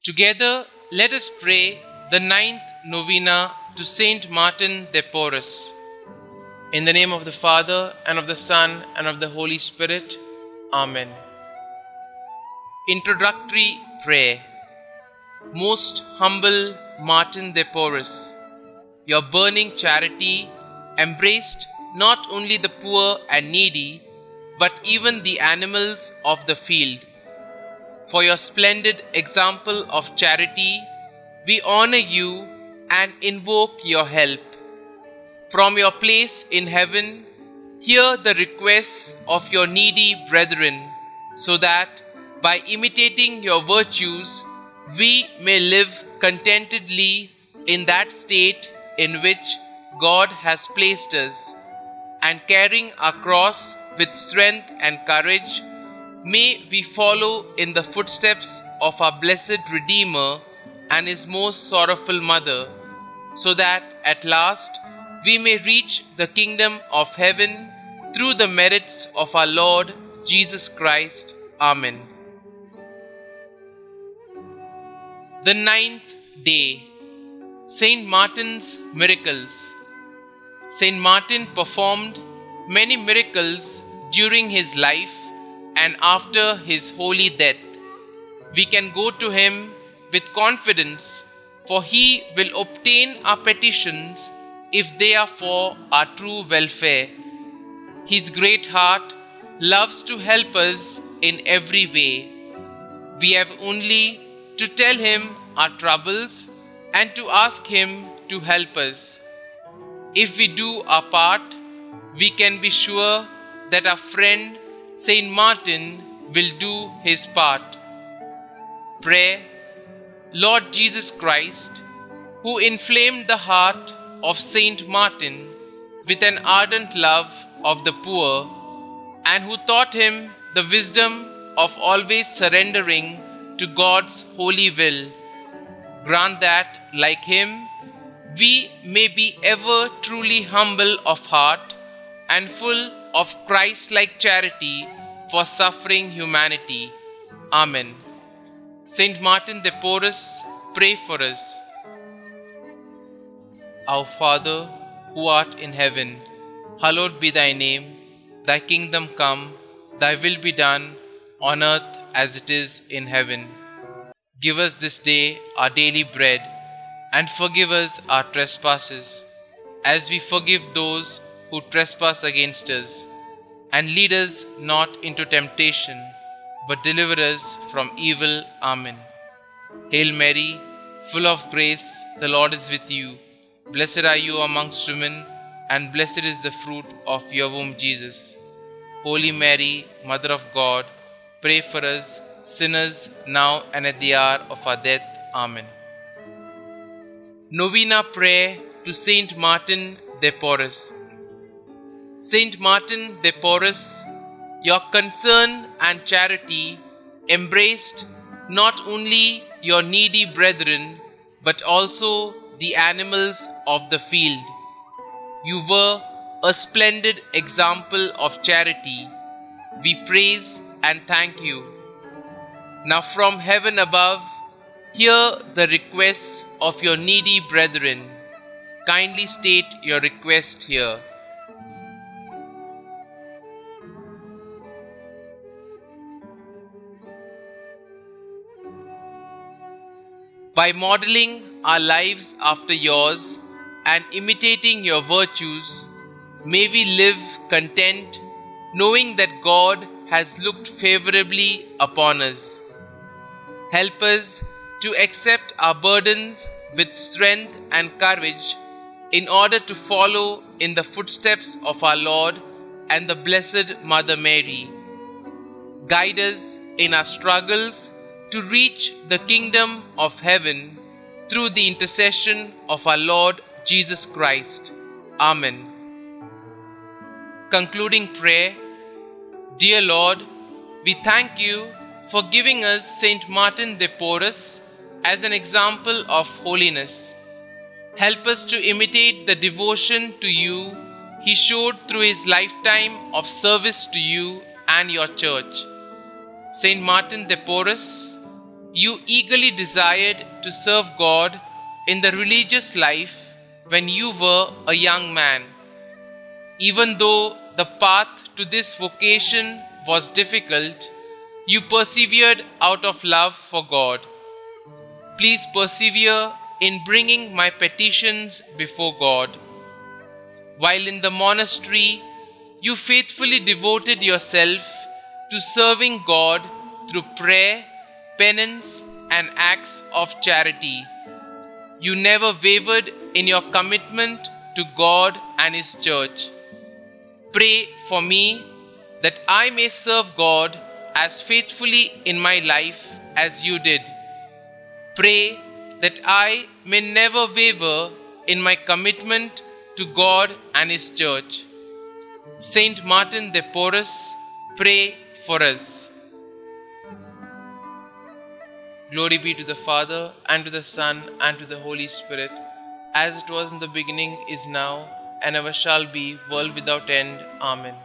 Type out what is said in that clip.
Together, let us pray the ninth Novena to Saint Martin de Porres. In the name of the Father, and of the Son, and of the Holy Spirit. Amen. Introductory Prayer. Most humble Martin de Porres, your burning charity embraced not only the poor and needy, but even the animals of the field. For your splendid example of charity, we honor you and invoke your help. From your place in heaven, hear the requests of your needy brethren, so that, by imitating your virtues, we may live contentedly in that state in which God has placed us, and carrying our cross with strength and courage, may we follow in the footsteps of our blessed Redeemer and his most sorrowful mother, so that at last we may reach the kingdom of heaven through the merits of our Lord Jesus Christ. Amen. The ninth day. Saint Martin's miracles. Saint Martin performed many miracles during his life and after his holy death. We can go to him with confidence, for he will obtain our petitions if they are for our true welfare. His great heart loves to help us in every way. We have only to tell him our troubles and to ask him to help us. If we do our part, we can be sure that our friend Saint Martin will do his part. Pray, Lord Jesus Christ, who inflamed the heart of Saint Martin with an ardent love of the poor, and who taught him the wisdom of always surrendering to God's holy will, grant that, like him, we may be ever truly humble of heart and full of Christ-like charity for suffering humanity. Amen. Saint Martin de Porres, pray for us. Our Father, who art in heaven, hallowed be thy name. Thy kingdom come, thy will be done, on earth as it is in heaven. Give us this day our daily bread, and forgive us our trespasses, as we forgive those who trespass against us. And lead us not into temptation, but deliver us from evil. Amen. Hail Mary, full of grace, the Lord is with you. Blessed are you amongst women, and blessed is the fruit of your womb, Jesus. Holy Mary, Mother of God, pray for us sinners, now and at the hour of our death. Amen. Novena Prayer to Saint Martin de Porres. Saint Martin de Porres, your concern and charity embraced not only your needy brethren, but also the animals of the field. You were a splendid example of charity. We praise and thank you. Now from heaven above, hear the requests of your needy brethren. Kindly state your request here. By modeling our lives after yours and imitating your virtues, may we live content, knowing that God has looked favorably upon us. Help us to accept our burdens with strength and courage in order to follow in the footsteps of our Lord and the Blessed Mother Mary. Guide us in our struggles to reach the kingdom of heaven through the intercession of our Lord Jesus Christ. Amen. Concluding prayer. Dear Lord, we thank you for giving us Saint Martin de Porres as an example of holiness. Help us to imitate the devotion to you he showed through his lifetime of service to you and your church. Saint Martin de Porres, You eagerly desired to serve God in the religious life when you were a young man. Even though the path to this vocation was difficult, you persevered out of love for God. Please persevere in bringing my petitions before God. While in the monastery, you faithfully devoted yourself to serving God through prayer, penance, and acts of charity. You never wavered in your commitment to God and His Church. Pray for me that I may serve God as faithfully in my life as you did. Pray that I may never waver in my commitment to God and His Church. Saint Martin de Porres, pray for us. Glory be to the Father, and to the Son, and to the Holy Spirit, as it was in the beginning, is now, and ever shall be, world without end. Amen.